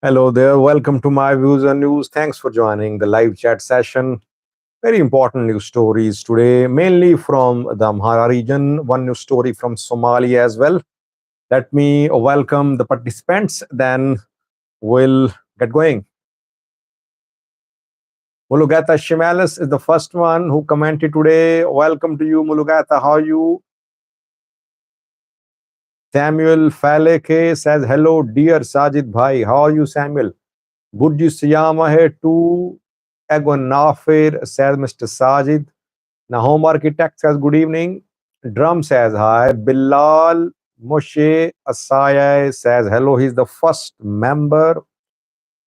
Hello there. Welcome to my views and news. Thanks for joining the live chat session. Very important news stories today, mainly from the Amhara region. One news story from Somalia as well. Let me welcome the participants, then we'll get going. Mulugata Shimalis is the first one who commented today. Welcome to you, Mulugata. How are you? Samuel Faleke says, hello, dear Sajid Bhai. How are you, Samuel? Burji Siyama hai too. Egon Nafir says, Mr. Sajid. Nahom Architect says, good evening. Drum says, hi. Bilal Moshe Asaya says, hello. He's the first member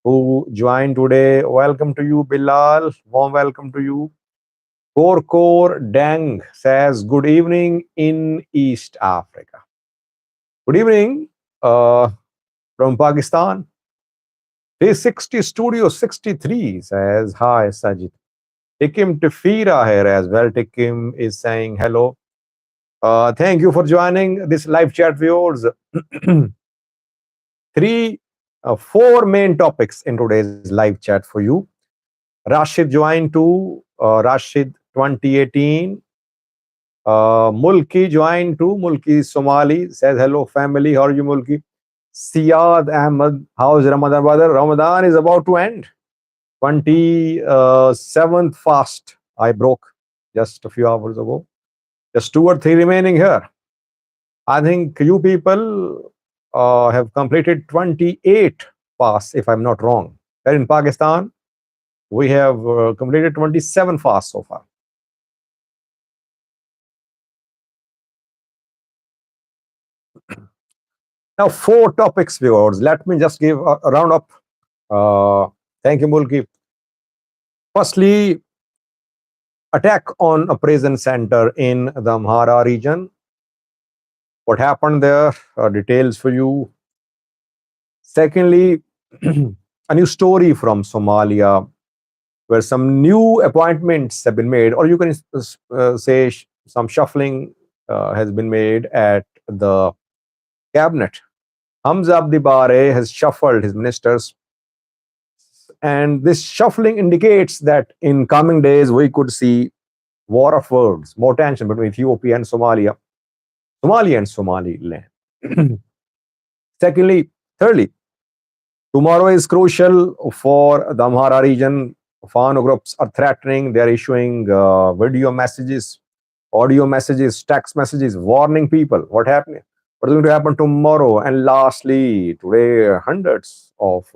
who joined today. Welcome to you, Bilal. Warm welcome to you. Kor Deng says, good evening in East Africa. Good evening from Pakistan. 360 Studio 63 says, hi, Sajid. Tikim Tefira here as well. Tikim is saying hello. Thank you for joining this live chat, viewers. Four main topics in today's live chat for you. Rashid joined too. Rashid 2018. Mulki joined too. Mulki Somali says hello, family. How are you, Mulki? Siyad Ahmed, how's Ramadan, brother? Ramadan is about to end. 27th fast I broke just a few hours ago. Just 2 or 3 remaining here. I think you people have completed 28 fasts, if I'm not wrong. Here in Pakistan, we have completed 27 fasts so far. Now, 4 topics, viewers. Let me just give a roundup. Thank you, Mulki. Firstly, attack on a prison center in the Amhara region. What happened there? Details for you. Secondly, a new story from Somalia, where some new appointments have been made, or you can say some shuffling has been made at the cabinet. Hamza Abdi Bare has shuffled his ministers, and this shuffling indicates that in coming days we could see war of words, more tension between Ethiopia and Somalia, Somalia and Somaliland. Thirdly, tomorrow is crucial for the Amhara region. Fano groups are threatening, they are issuing video messages, audio messages, text messages, warning people what happening, what is going to happen tomorrow. And lastly, today, hundreds of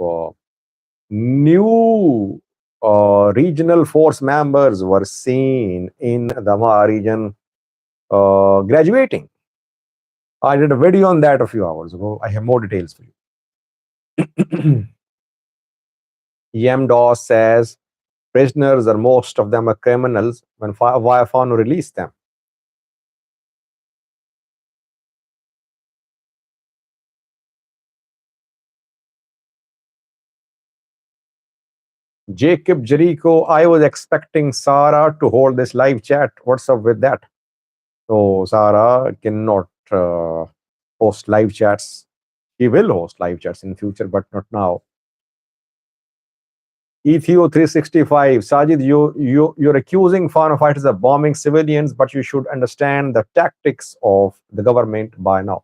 new regional force members were seen in the Amhara region graduating. I did a video on that a few hours ago. I have more details for you. Yemdos says prisoners are most of them are criminals. When why Fano released them? Jacob Jericho, I was expecting Sarah to hold this live chat. What's up with that? So Sarah cannot host live chats. She will host live chats in future, but not now. Ethio 365, Sajid, you're accusing foreign fighters of bombing civilians, but you should understand the tactics of the government by now.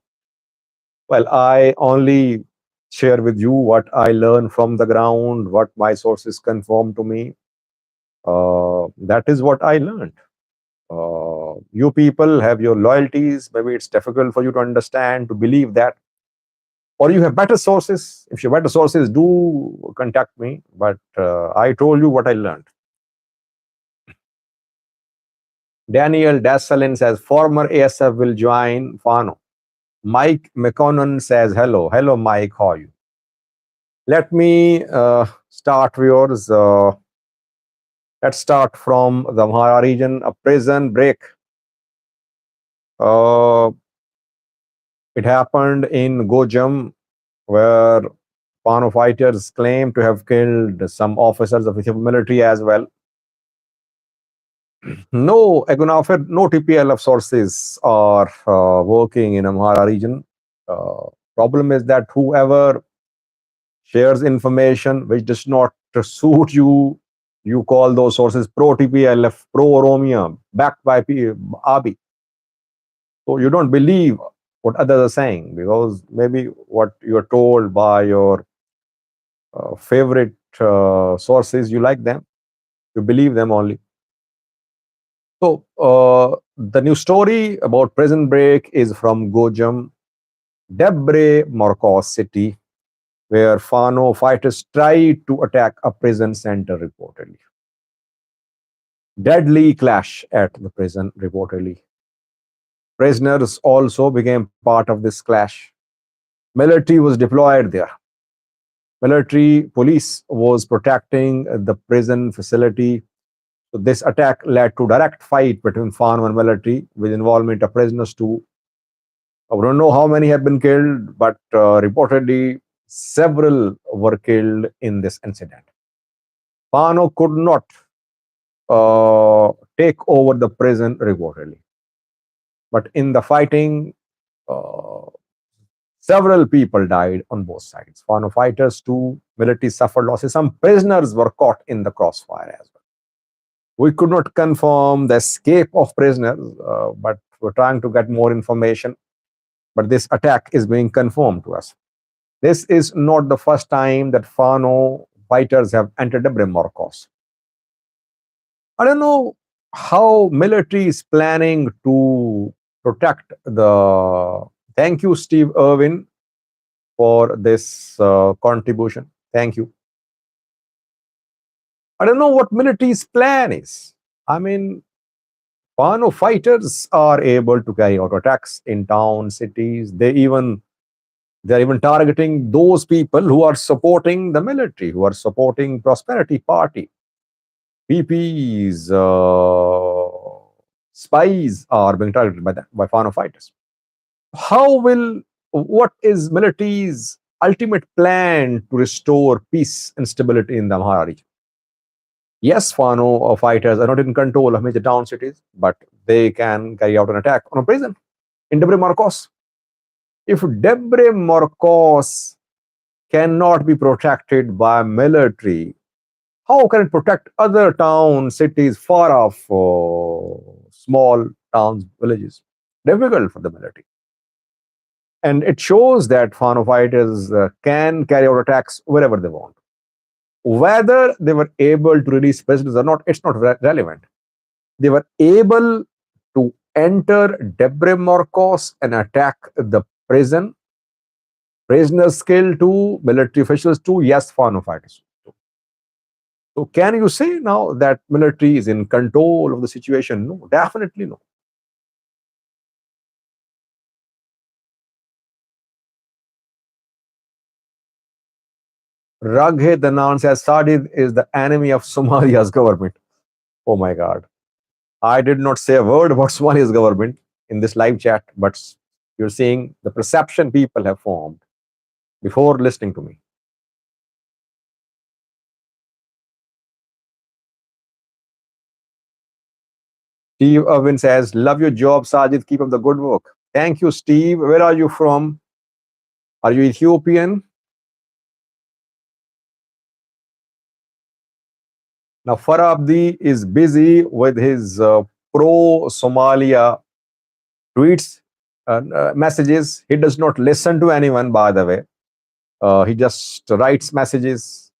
Well, I only share with you what I learn from the ground, what my sources confirm to me. That is what I learned. You people have your loyalties. Maybe it's difficult for you to understand, to believe that. Or you have better sources. If you have better sources, do contact me. But I told you what I learned. Daniel Dassalin says, former ASF will join Fano. Mike McConnell says, hello. Hello, Mike. How are you? Let me start, viewers. Let's start from the Amhara region, a prison break. It happened in Gojam, where Fano fighters claim to have killed some officers of Ethiopian military as well. No, Egunafer, no TPLF sources are working in Amhara region. Problem is that whoever shares information which does not suit you, you call those sources pro-TPLF, pro-Oromia, backed by Abi. So you don't believe what others are saying because maybe what you're told by your favorite sources, you like them, you believe them only. So the new story about prison break is from Gojam, Debre Morcos city, where Fano fighters tried to attack a prison center reportedly. Deadly clash at the prison reportedly. Prisoners also became part of this clash. Military was deployed there. Military police was protecting the prison facility. So this attack led to direct fight between Fano and military with involvement of prisoners too. I don't know how many have been killed, but reportedly several were killed in this incident. Fano could not take over the prison reportedly. But in the fighting, uh, several people died on both sides. Fano fighters too, military suffered losses. Some prisoners were caught in the crossfire as well. We could not confirm the escape of prisoners, but we're trying to get more information. But this attack is being confirmed to us. This is not the first time that Fano fighters have entered the Brimorcos. I don't know how military is planning to protect the. Thank you, Steve Irwin, for this contribution. Thank you. I don't know what military's plan is. I mean, Fano fighters are able to carry out attacks in towns, cities. They're even targeting those people who are supporting the military, who are supporting Prosperity Party. PPs, spies are being targeted by Fano fighters. What is military's ultimate plan to restore peace and stability in the Amhara region? Yes, Fano fighters are not in control of major town cities, but they can carry out an attack on a prison in Debre Marcos. If Debre Marcos cannot be protected by military, how can it protect other towns, cities far off, small towns, villages? Difficult for the military. And it shows that Fano fighters can carry out attacks wherever they want. Whether they were able to release prisoners or not, it's not relevant. They were able to enter Debre Marcos and attack the prison. Prisoners killed too, military officials too, yes, Fano fighters too. So can you say now that military is in control of the situation? No, definitely no. Raghe Danan says Sadid is the enemy of Somalia's government. Oh my God. I did not say a word about Somalia's government in this live chat, but you're seeing the perception people have formed before listening to me. Steve Irwin says, love your job, Sajid. Keep up the good work. Thank you, Steve. Where are you from? Are you Ethiopian? Now, Farah Abdi is busy with his pro Somalia tweets, messages. He does not listen to anyone, by the way. He just writes messages,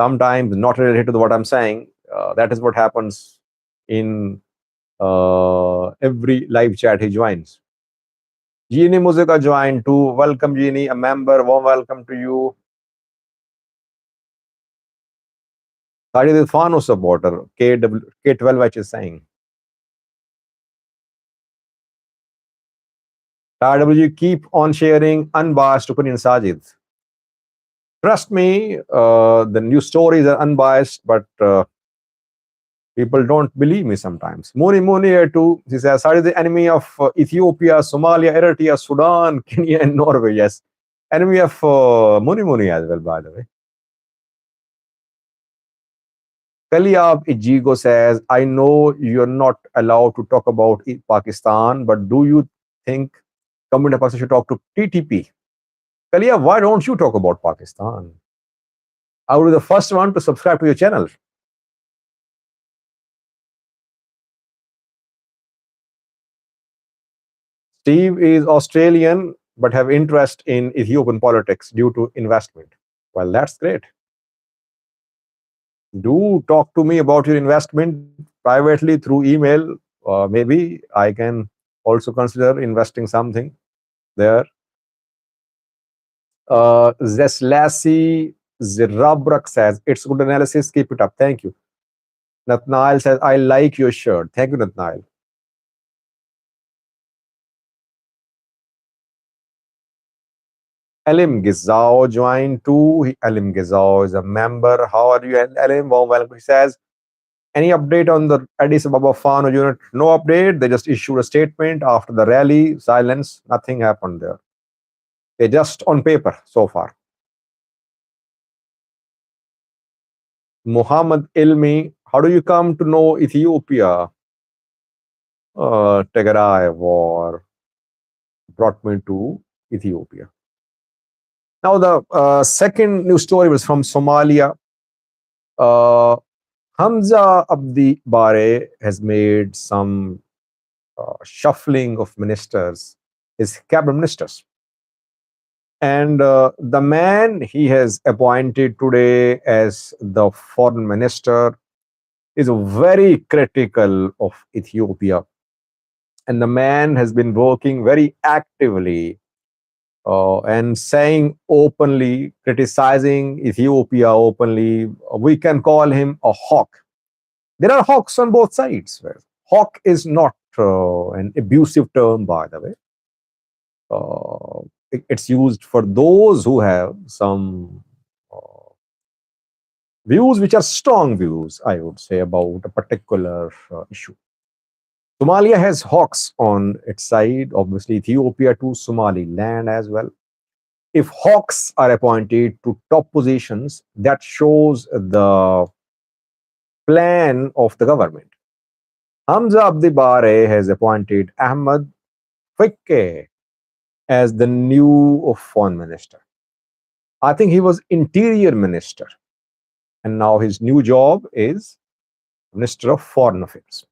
sometimes not related to what I'm saying. That is what happens in every live chat he joins. Jeannie Musica joined too. Welcome, Jeannie, a member. Warm welcome to you. Sadi is Fano supporter. K12H is saying. RWG, keep on sharing unbiased opinion, Sajid. Trust me, the news stories are unbiased, but people don't believe me sometimes. Muni here too. He says, Sajid is the enemy of Ethiopia, Somalia, Eritrea, Sudan, Kenya, and Norway. Yes. Enemy of Muni as well, by the way. Kaliab Ijigo says, I know you're not allowed to talk about Pakistan, but do you think Government of Pakistan should talk to TTP? Kaliab, why don't you talk about Pakistan? I will be the first one to subscribe to your channel. Steve is Australian, but have interest in Ethiopian politics due to investment. Well, that's great. Do talk to me about your investment privately through email. Maybe I can also consider investing something there. Zeslasi Zirabrak says, it's good analysis. Keep it up. Thank you. Natnail says, I like your shirt. Thank you, Natnail. Elim Gizao joined too. Elim Gizao is a member. How are you, Elim? Warm welcome. He says, any update on the Addis Ababa Fano unit? No update. They just issued a statement after the rally. Silence. Nothing happened there. They're just on paper so far. Muhammad Ilmi, how do you come to know Ethiopia? Tigray war brought me to Ethiopia. Now, the second news story was from Somalia. Hamza Abdi Bare has made some shuffling of ministers, his cabinet ministers. And the man he has appointed today as the foreign minister is very critical of Ethiopia. And the man has been working very actively and saying openly, criticizing Ethiopia openly. We can call him a hawk. There are hawks on both sides. Hawk is not an abusive term, by the way. It's used for those who have some views which are strong views, I would say, about a particular issue. Somalia has hawks on its side, obviously, Ethiopia to Somaliland as well. If hawks are appointed to top positions, that shows the plan of the government. Hamza Abdi Bare has appointed Ahmed Fikke as the new foreign minister. I think he was interior minister, and now his new job is Minister of Foreign Affairs.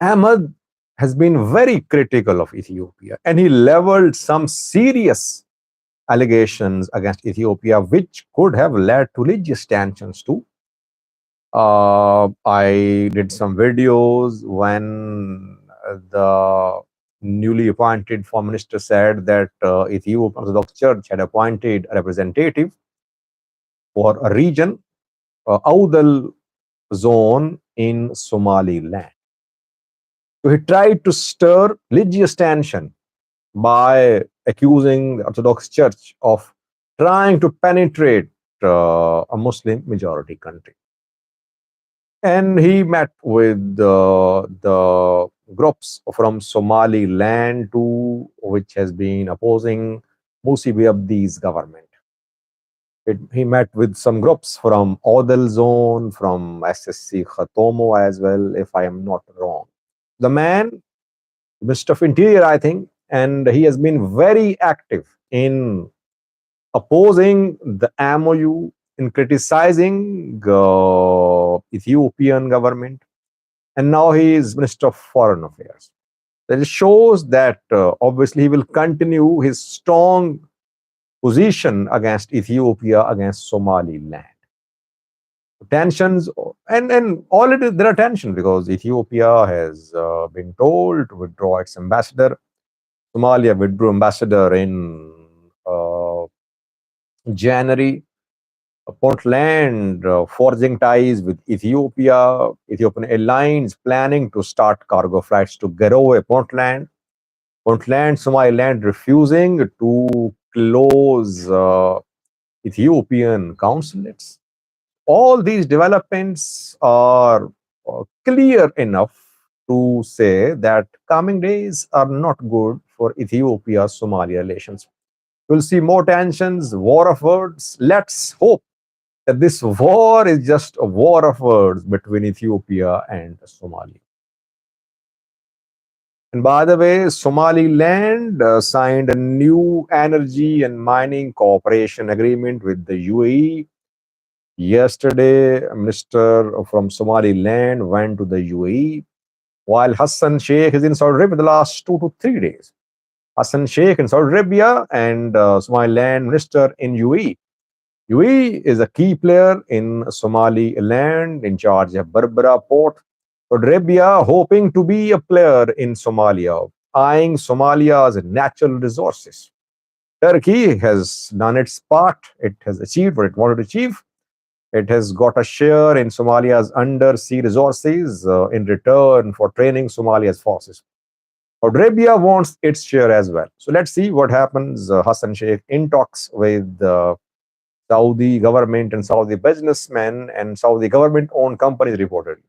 Ahmed has been very critical of Ethiopia, and he leveled some serious allegations against Ethiopia, which could have led to religious tensions too. I did some videos when the newly appointed foreign minister said that Ethiopian Orthodox Church had appointed a representative for a region, Audal zone in Somaliland. So he tried to stir religious tension by accusing the Orthodox Church of trying to penetrate a Muslim majority country. And he met with the groups from Somaliland too, which has been opposing Musi Abdi's government. He met with some groups from Odal Zone, from SSC Khatomo as well, if I am not wrong. The man, Minister of Interior, I think, and he has been very active in opposing the MOU, in criticizing Ethiopian government, and now he is Minister of Foreign Affairs. That shows that obviously he will continue his strong position against Ethiopia, against Somaliland. Tensions, and already there are tensions because Ethiopia has been told to withdraw its ambassador. Somalia withdrew ambassador in January. Portland forging ties with Ethiopia. Ethiopian Airlines planning to start cargo flights to Garowe, Portland. Portland, Somaliland refusing to close Ethiopian consulates. All these developments are clear enough to say that coming days are not good for Ethiopia-Somalia relations. We'll see more tensions, war of words. Let's hope that this war is just a war of words between Ethiopia and Somalia. And by the way, Somaliland signed a new energy and mining cooperation agreement with the UAE. Yesterday, a minister from Somaliland went to the UAE, while Hassan Sheikh is in Saudi Arabia the last 2 to 3 days. Hassan Sheikh in Saudi Arabia and Somaliland minister in UAE. UAE is a key player in Somaliland, in charge of Berbera port. Saudi Arabia hoping to be a player in Somalia, eyeing Somalia's natural resources. Turkey has done its part. It has achieved what it wanted to achieve. It has got a share in Somalia's undersea resources in return for training Somalia's forces. Saudi Arabia wants its share as well. So let's see what happens. Hassan Sheikh in talks with Saudi government and Saudi businessmen and Saudi government-owned companies reportedly.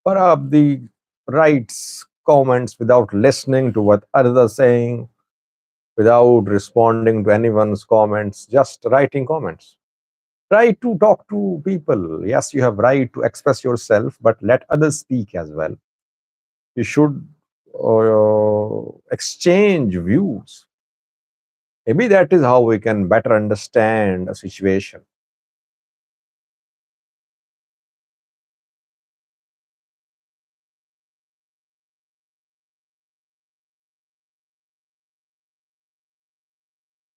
Perhaps the writes comments without listening to what others are saying, without responding to anyone's comments, just writing comments. Try to talk to people. Yes, you have right to express yourself, but let others speak as well. You should exchange views. Maybe that is how we can better understand a situation.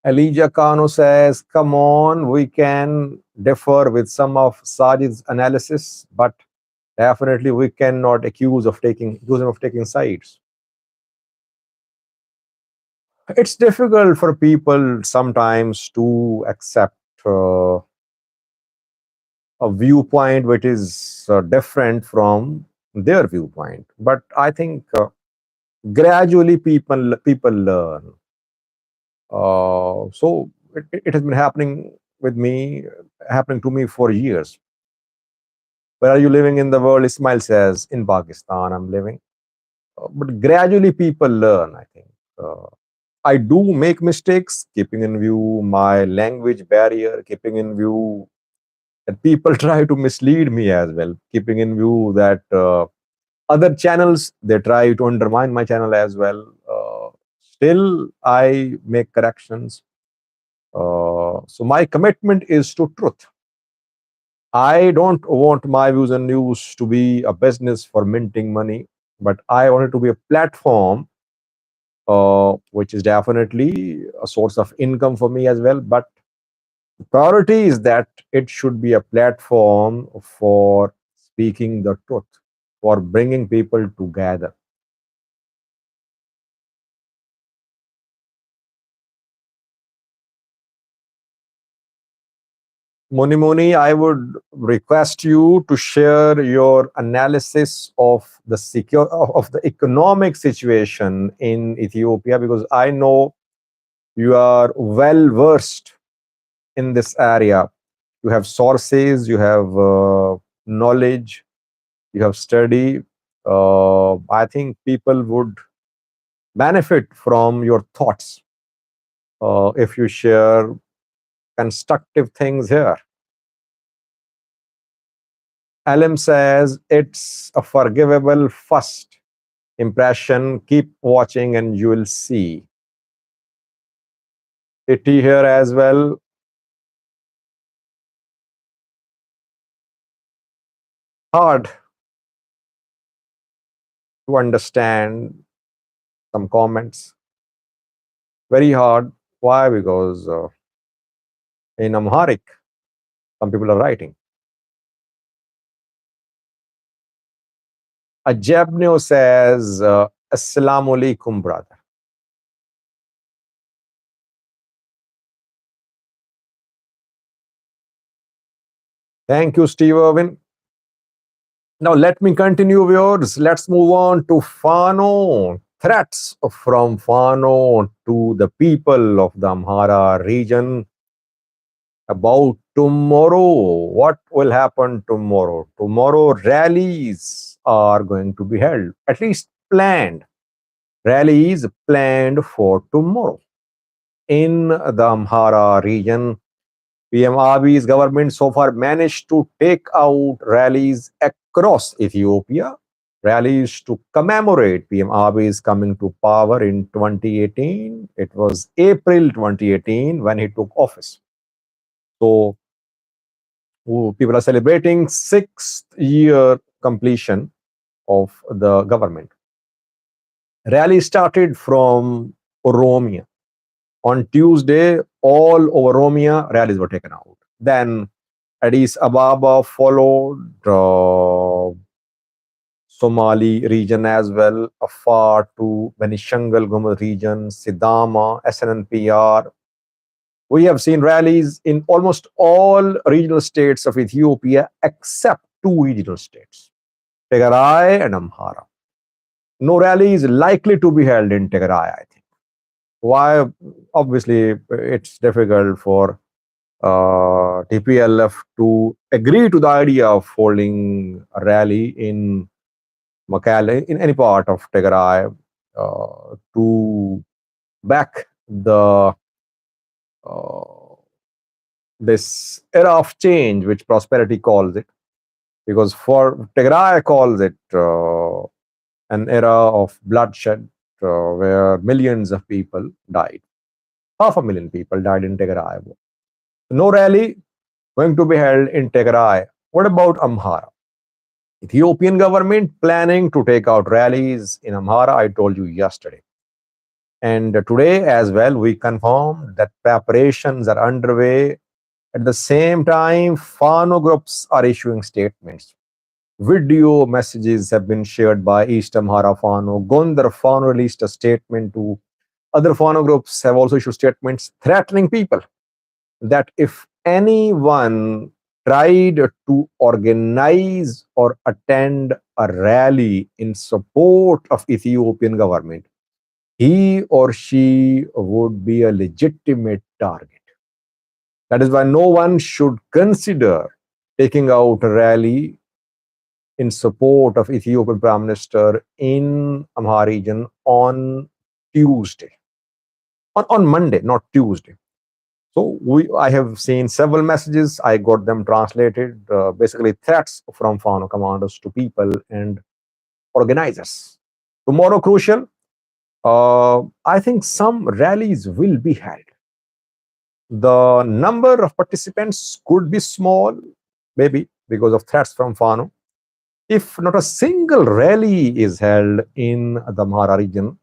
Elijah Kano says, come on, we can differ with some of Sajid's analysis, but definitely we cannot accuse him of taking sides. It's difficult for people sometimes to accept a viewpoint which is different from their viewpoint. But I think gradually people learn. So it has been happening to me for years. Where are you living in the world? Ismail says, in Pakistan, I'm living. But gradually people learn, I think. I do make mistakes, keeping in view my language barrier, keeping in view that people try to mislead me as well, keeping in view that other channels, they try to undermine my channel as well. Still, I make corrections. So my commitment is to truth. I don't want my views and news to be a business for minting money, but I want it to be a platform, which is definitely a source of income for me as well. But the priority is that it should be a platform for speaking the truth, for bringing people together. Moni, I would request you to share your analysis of of the economic situation in Ethiopia, because I know you are well versed in this area. You have sources, you have knowledge, you have study. I think people would benefit from your thoughts if you share constructive things here. Alim says it's a forgivable first impression. Keep watching and you will see. Itty here as well. Hard to understand some comments. Very hard. Why? Because in Amharic, some people are writing. Ajabneo says, Assalamu alaikum, brother. Thank you, Steve Irwin. Now, let me continue, viewers. Let's move on to Fano. Threats from Fano to the people of the Amhara region about tomorrow, what will happen tomorrow? Tomorrow, rallies are going to be held, at least planned. Rallies planned for tomorrow. In the Amhara region, PM Abiy's government so far managed to take out rallies across Ethiopia, rallies to commemorate PM Abiy's coming to power in 2018. It was April 2018 when he took office. So people are celebrating 6th year completion of the government. Rally started from Oromia. On Tuesday, all over Oromia, rallies were taken out. Then Addis Ababa followed, Somali region as well, Afar to Benishangal Gumul region, Sidama, SNNPR. We have seen rallies in almost all regional states of Ethiopia except two regional states, Tigray and Amhara. No rally is likely to be held in Tigray, I think. Why? Obviously, it's difficult for TPLF to agree to the idea of holding a rally in Makale, in any part of Tigray, to back the this era of change, which prosperity calls it, because for Tigray calls it an era of bloodshed, where millions of people died. 500,000 people died in Tigray. No rally going to be held in Tigray. What about Amhara? Ethiopian government planning to take out rallies in Amhara, I told you yesterday. And today as well, we confirmed that preparations are underway. At the same time, Fano groups are issuing statements. Video messages have been shared by East Amhara Fano. Gondar Fano released a statement to other Fano groups have also issued statements threatening people that if anyone tried to organize or attend a rally in support of Ethiopian government, he or she would be a legitimate target. That is why no one should consider taking out a rally in support of Ethiopian Prime Minister in Amhara region on Tuesday. On Monday, not Tuesday. So I have seen several messages. I got them translated, basically threats from Fano commanders to people and organizers. Tomorrow, crucial. I think some rallies will be held. The number of participants could be small, maybe because of threats from Fano. If not a single rally is held in the Amhara region,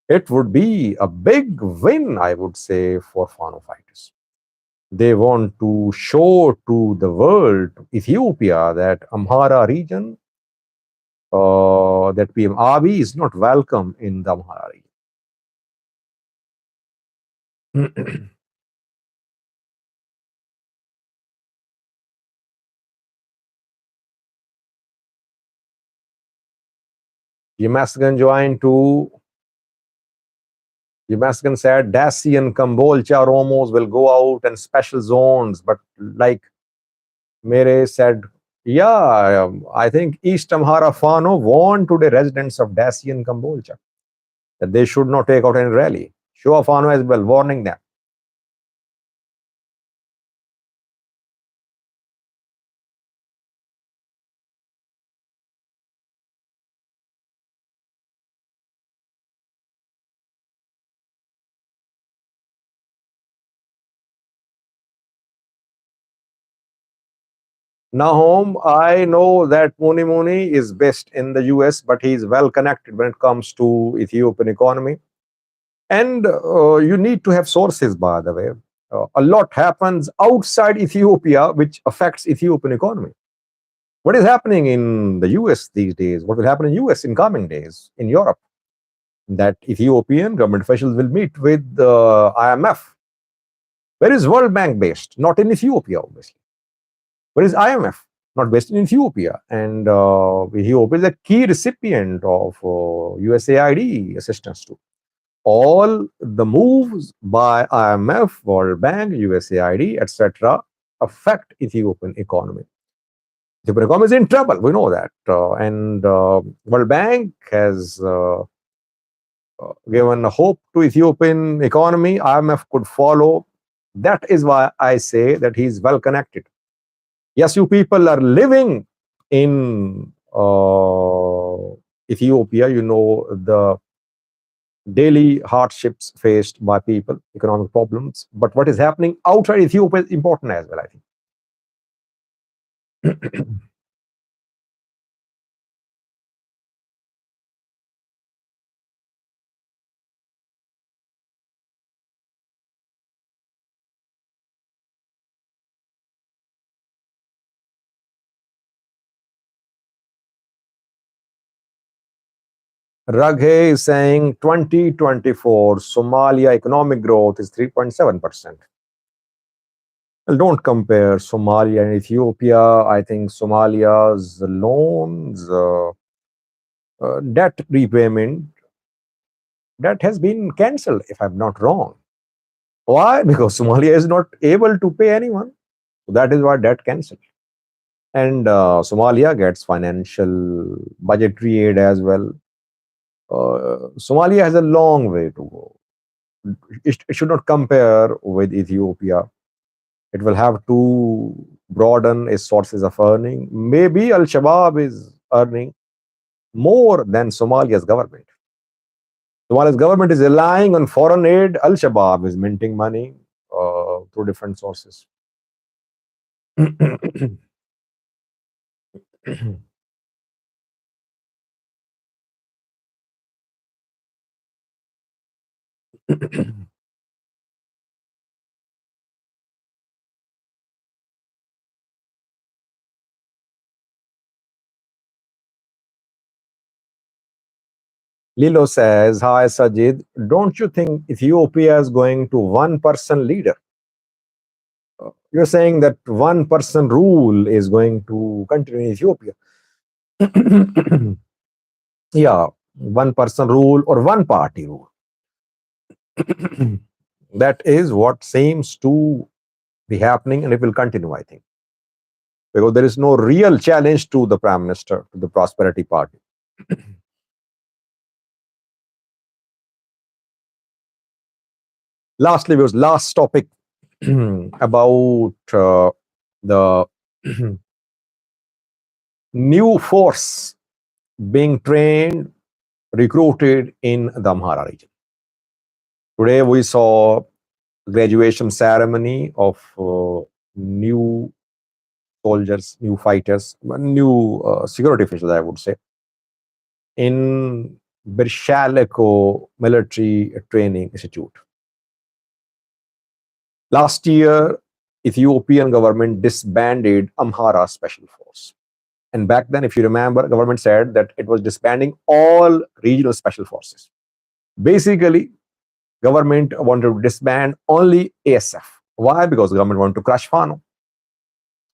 it would be a big win, I would say, for Fano fighters. They want to show to the world, Ethiopia, that Amhara region, that PM Abiy is not welcome in the Amhara region. Yamasgan joined to. Yamasgan said Dacian, Kambolcha, Romos will go out and special zones, but like Mere said, yeah, I think East Amhara Fano warned today residents of Dacian, Kambolcha that they should not take out any rally. Shua Fano as well, warning them. Nahom, I know that Muni is based in the US, but he is well connected when it comes to Ethiopian economy. And you need to have sources, by the way. A lot happens outside Ethiopia, which affects Ethiopian economy. What is happening in the US these days? What will happen in US in coming days, in Europe? That Ethiopian government officials will meet with the IMF. Where is World Bank based? Not in Ethiopia, obviously. Where is IMF? Not based in Ethiopia. And Ethiopia is a key recipient of USAID assistance too. All the moves by IMF, World Bank, USAID, etc., affect Ethiopian economy. Ethiopian economy is in trouble. We know that, and World Bank has given hope to Ethiopian economy. IMF could follow. That is why I say that he is well connected. Yes, you people are living in Ethiopia. You know the daily hardships faced by people, economic problems. But what is happening outside Ethiopia is important as well, I think. Raghe is saying 2024 Somalia economic growth is 3.7%. Well, don't compare Somalia and Ethiopia. I think Somalia's loans, debt repayment, that has been cancelled, if I'm not wrong. Why? Because Somalia is not able to pay anyone. So that is why debt cancelled. And Somalia gets financial budgetary aid as well. Somalia has a long way to go. It should not compare with Ethiopia. It will have to broaden its sources of earning. Maybe Al Shabaab is earning more than Somalia's government. Somalia's government is relying on foreign aid. Al Shabaab is minting money through different sources. Lilo says, "Hi Sajid, don't you think Ethiopia is going to one-person leader? You're saying that one-person rule is going to continue in Ethiopia." Yeah, one-person rule or one-party rule. That is what seems to be happening, and it will continue, I think, because there is no real challenge to the Prime Minister, to the Prosperity Party. Lastly, was last topic about the new force being trained, recruited in the Amhara region. Today we saw graduation ceremony of new soldiers, new fighters, new security officials, I would say, in Birshaleko Military Training Institute. Last year, Ethiopian government disbanded Amhara Special Force. And back then, if you remember, government said that it was disbanding all regional special forces. Basically, government wanted to disband only ASF. Why? Because government wanted to crush Fano.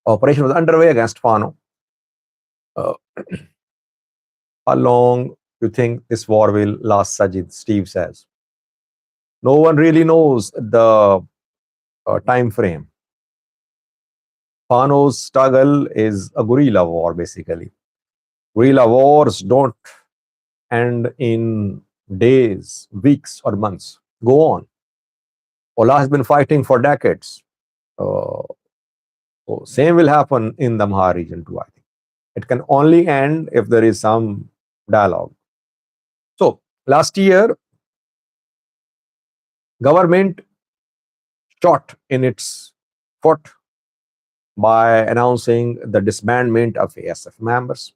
Operation was underway against Fano. How long you think this war will last, Sajid? Steve says. No one really knows the time frame. Fano's struggle is a guerrilla war, basically. Guerrilla wars don't end in days, weeks, or months. Go on. Allah has been fighting for decades. So same will happen in the Amhara region too, I think. It can only end if there is some dialogue. So last year, government shot in its foot by announcing the disbandment of ASF members.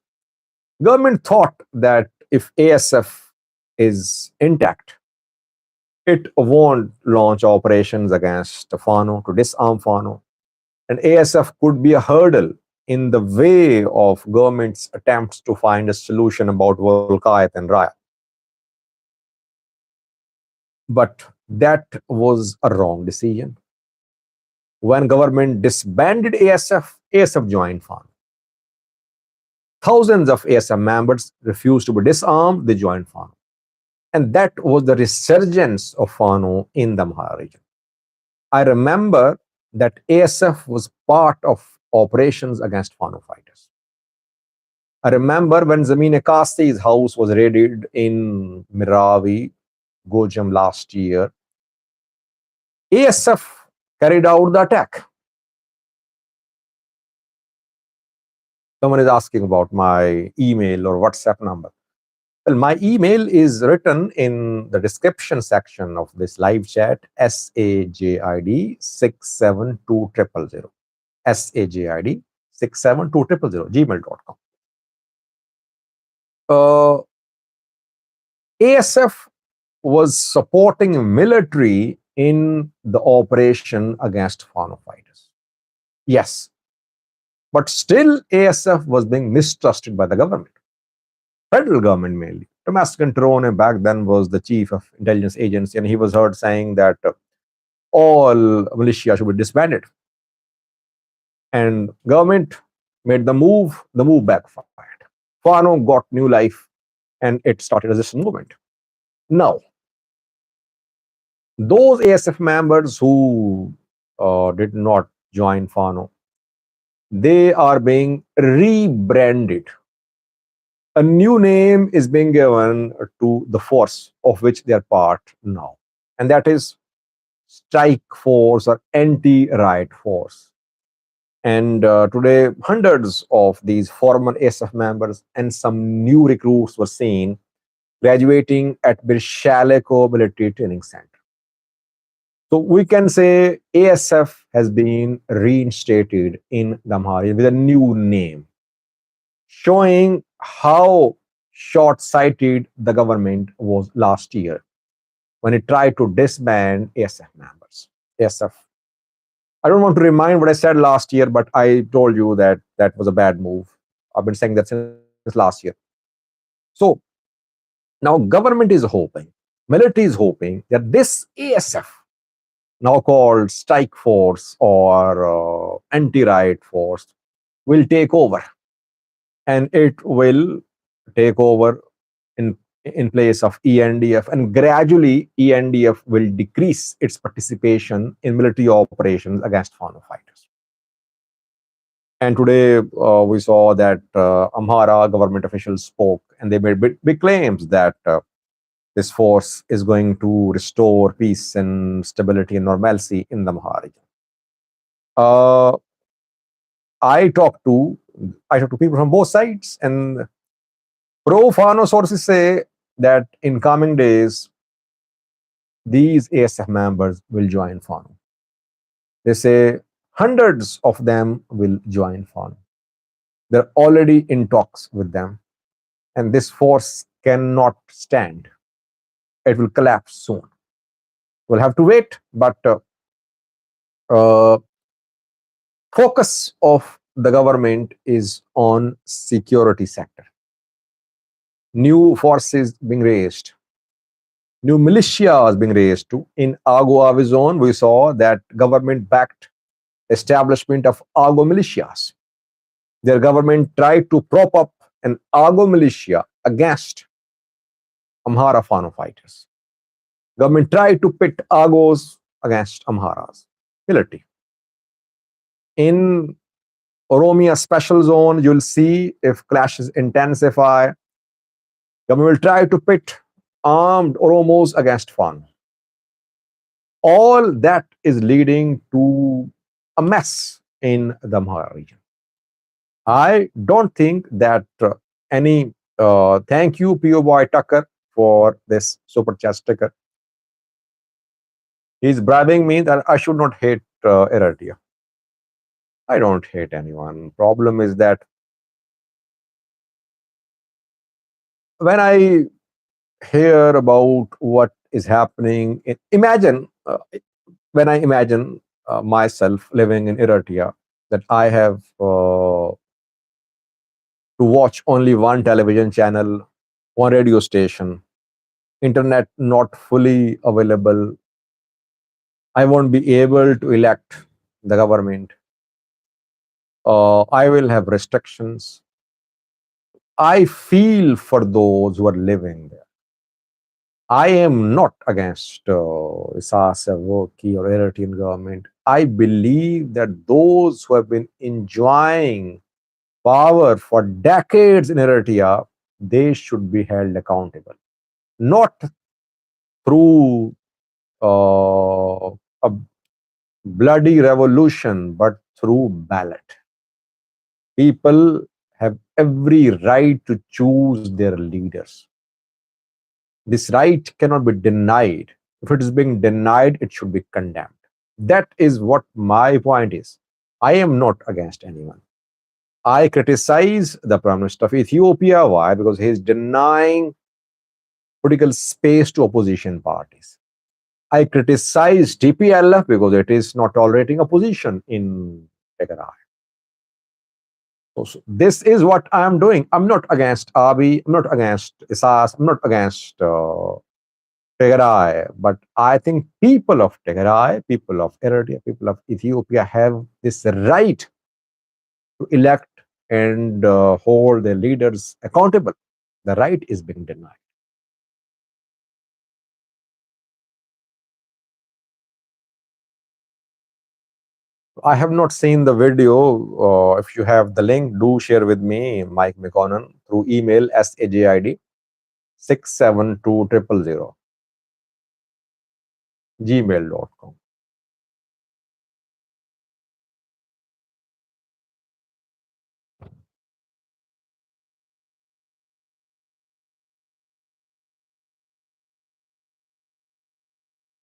Government thought that if ASF is intact, it won't launch operations against Fano to disarm Fano. And ASF could be a hurdle in the way of government's attempts to find a solution about Volkayat and Raya. But that was a wrong decision. When government disbanded ASF, ASF joined Fano. Thousands of ASF members refused to be disarmed, they joined Fano. And that was the resurgence of Fano in the Amhara region. I remember that ASF was part of operations against Fano fighters. I remember when Zamine Kasti's house was raided in Miravi, Gojam last year, ASF carried out the attack. Someone is asking about my email or WhatsApp number. Well, my email is written in the description section of this live chat, SAJID 672000. SAJID 672000, gmail.com. ASF was supporting military in the operation against Fano fighters. Yes, but still ASF was being mistrusted by the government, federal government mainly. Damascus Tarone back then was the chief of intelligence agency, and he was heard saying that all militia should be disbanded. And government made the move backfired. Fano got new life, and it started a resistance movement. Now, those ASF members who did not join Fano, they are being rebranded. A new name is being given to the force of which they are part now, and that is strike force or anti-riot force. And today, hundreds of these former ASF members and some new recruits were seen graduating at Birshaleko Military Training Center. So we can say ASF has been reinstated in the Amhara with a new name, showing how short-sighted the government was last year when it tried to disband ASF members. ASF. I don't want to remind what I said last year, but I told you that that was a bad move. I've been saying that since last year. So now government is hoping, military is hoping that this ASF, now called strike force or anti-riot force, will take over, and it will take over in place of ENDF, and gradually ENDF will decrease its participation in military operations against Fano fighters. And today we saw that Amhara government officials spoke, and they made big claims that this force is going to restore peace and stability and normalcy in the Amhara region. I talk to people from both sides, and pro-Fano sources say that in coming days, these ASF members will join Fano. They say hundreds of them will join Fano. They're already in talks with them, and this force cannot stand. It will collapse soon. We'll have to wait, but focus of the government is on security sector. New forces being raised, new militias being raised too. In Ago zone, we saw that government-backed establishment of Ago militias. Their government tried to prop up an Ago militia against Amhara Fano fighters. Government tried to pit Agos against Amharas military. In Oromia special zone, you'll see if clashes intensify, government will try to pit armed Oromos against Fano. All that is leading to a mess in the Amhara region. I don't think that any thank you, PO Boy Tucker, for this super chat sticker. He's bribing me that I should not hate Eritrea. I don't hate anyone. Problem is that when I hear about what is happening, imagine when I imagine myself living in Eritrea, that I have to watch only one television channel, one radio station, internet not fully available. I won't be able to elect the government. I will have restrictions. I feel for those who are living there. I am not against Isas Afwerki or Eritrean government. I believe that those who have been enjoying power for decades in Eritrea, they should be held accountable. Not through a bloody revolution, but through ballot. People have every right to choose their leaders. This right cannot be denied. If it is being denied, it should be condemned. That is what my point is. I am not against anyone. I criticize the Prime Minister of Ethiopia. Why? Because he is denying political space to opposition parties. I criticize TPLF because it is not tolerating opposition in Tigray. So this is what I am doing. I'm not against Abiy. I'm not against Isas. I'm not against Tigray. But I think people of Tigray, people of Eritrea, people of Ethiopia have this right to elect and hold their leaders accountable. The right is being denied. I have not seen the video. If you have the link, do share with me, Mike McConnell, through email SAJID 67200 gmail.com.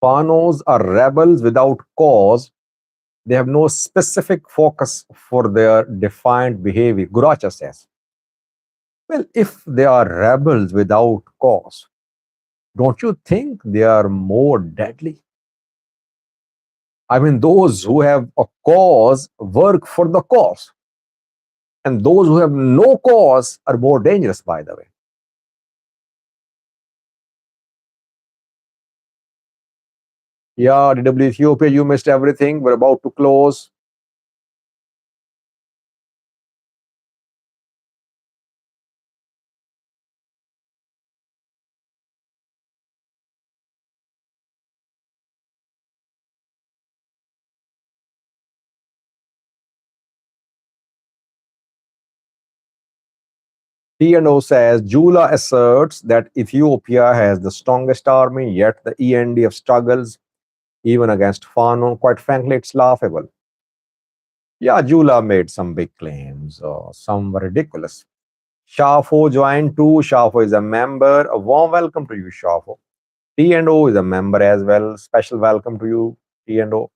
Fanos are rebels without cause. They have no specific focus for their defined behavior, Guracha says. Well, if they are rebels without cause, don't you think they are more deadly? I mean, those who have a cause work for the cause, and those who have no cause are more dangerous, by the way. Yeah, DW Ethiopia, you missed everything. We're about to close. T&O says Jula asserts that Ethiopia has the strongest army, yet the ENDF struggles even against Fano. Quite frankly, it's laughable. Yeah, Jula made some big claims, some were ridiculous. Shafo joined too. Shafo is a member. A warm welcome to you, Shafo. T&O is a member as well. Special welcome to you, T&O.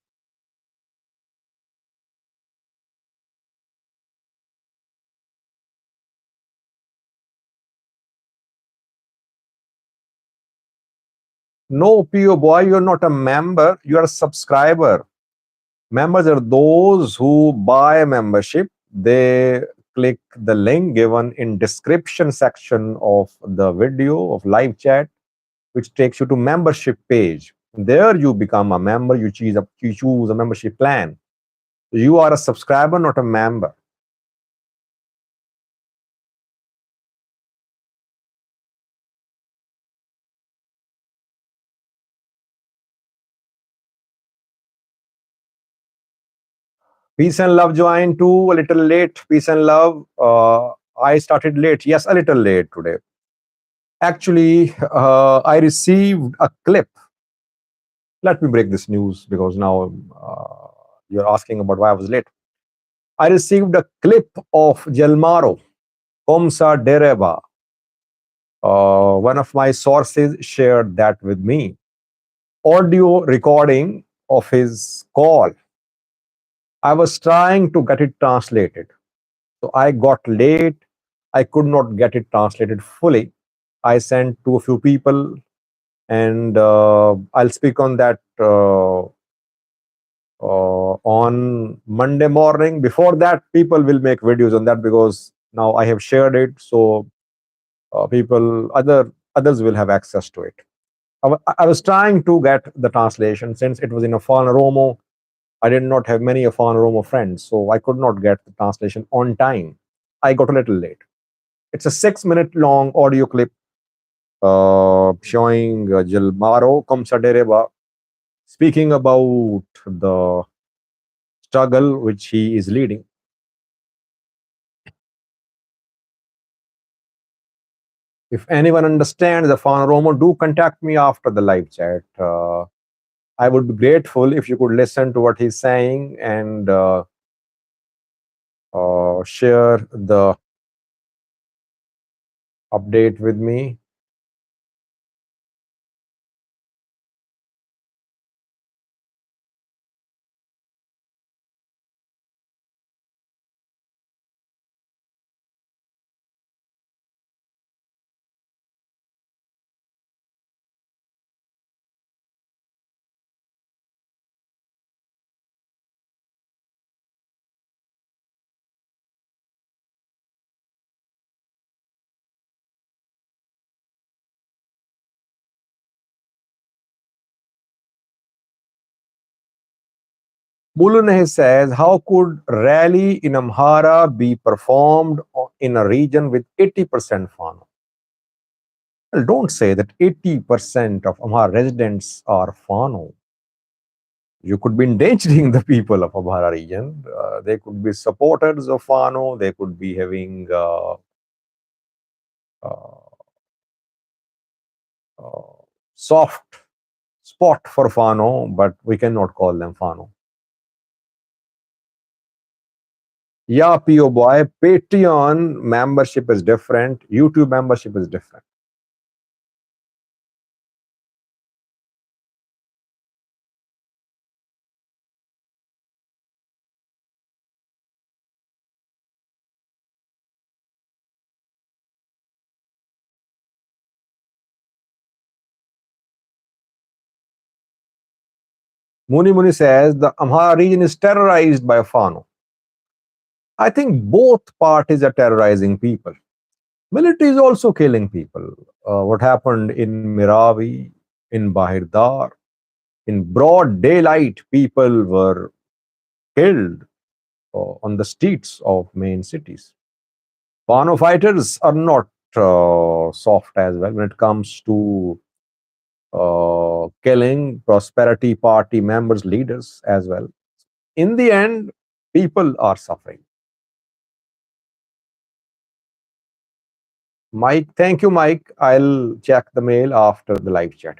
No, PO boy, you're not a member. You're a subscriber. Members are those who buy a membership. They click the link given in description section of the video of live chat, which takes you to membership page. There you become a member. You choose a membership plan. You are a subscriber, not a member. Peace and love joined too. A little late. Peace and love. I started late. Yes, a little late today. Actually, I received a clip. Let me break this news because now you're asking about why I was late. I received a clip of Jelmaro, Komsa Dereba. One of my sources shared that with me. Audio recording of his call. I was trying to get it translated. So I got late. I could not get it translated fully. I sent to a few people, and I'll speak on that on Monday morning. Before that, people will make videos on that because now I have shared it, so others will have access to it. I was trying to get the translation since it was in a Fano Romo. I did not have many Fano Romo friends, so I could not get the translation on time. I got a little late. It's a 6-minute long audio clip. showing Gilmaro Komsadereba speaking about the struggle which he is leading. If anyone understands the Fano Romo, do contact me after the live chat. I would be grateful if you could listen to what he's saying and share the update with me. Bulunehe says, how could rally in Amhara be performed in a region with 80% Fano? Well, don't say that 80% of Amhara residents are Fano. You could be endangering the people of Amhara region. They could be supporters of Fano. They could be having uh, soft spot for Fano, but we cannot call them Fano. Yeah, PO boy, Patreon membership is different. YouTube membership is different. Muni says the Amhara region is terrorized by Fano. I think both parties are terrorizing people. Military is also killing people. What happened in Miravi, in Bahirdar, in broad daylight, people were killed on the streets of main cities. Fano fighters are not soft as well when it comes to killing Prosperity Party members, leaders as well. In the end, people are suffering. Mike, thank you, Mike. I'll check the mail after the live chat.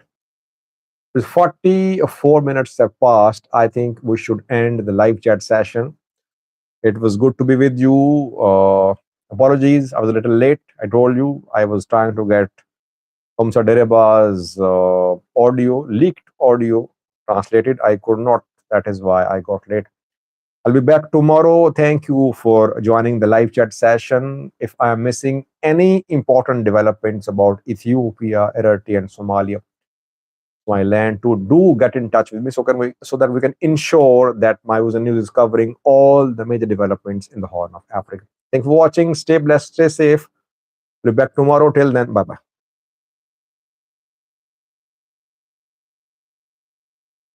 44 minutes have passed. I think we should end the live chat session. It was good to be with you. Apologies, I was a little late. I told you I was trying to get Hamza Dereba's leaked audio translated. I could not. That is why I got late. I'll be back tomorrow. Thank you for joining the live chat session. If I am missing any important developments about Ethiopia, Eritrea, and Somalia, my land, to do get in touch with me so that we can ensure that my User News is covering all the major developments in the Horn of Africa. Thanks for watching. Stay blessed, stay safe. We'll be back tomorrow. Till then, bye bye.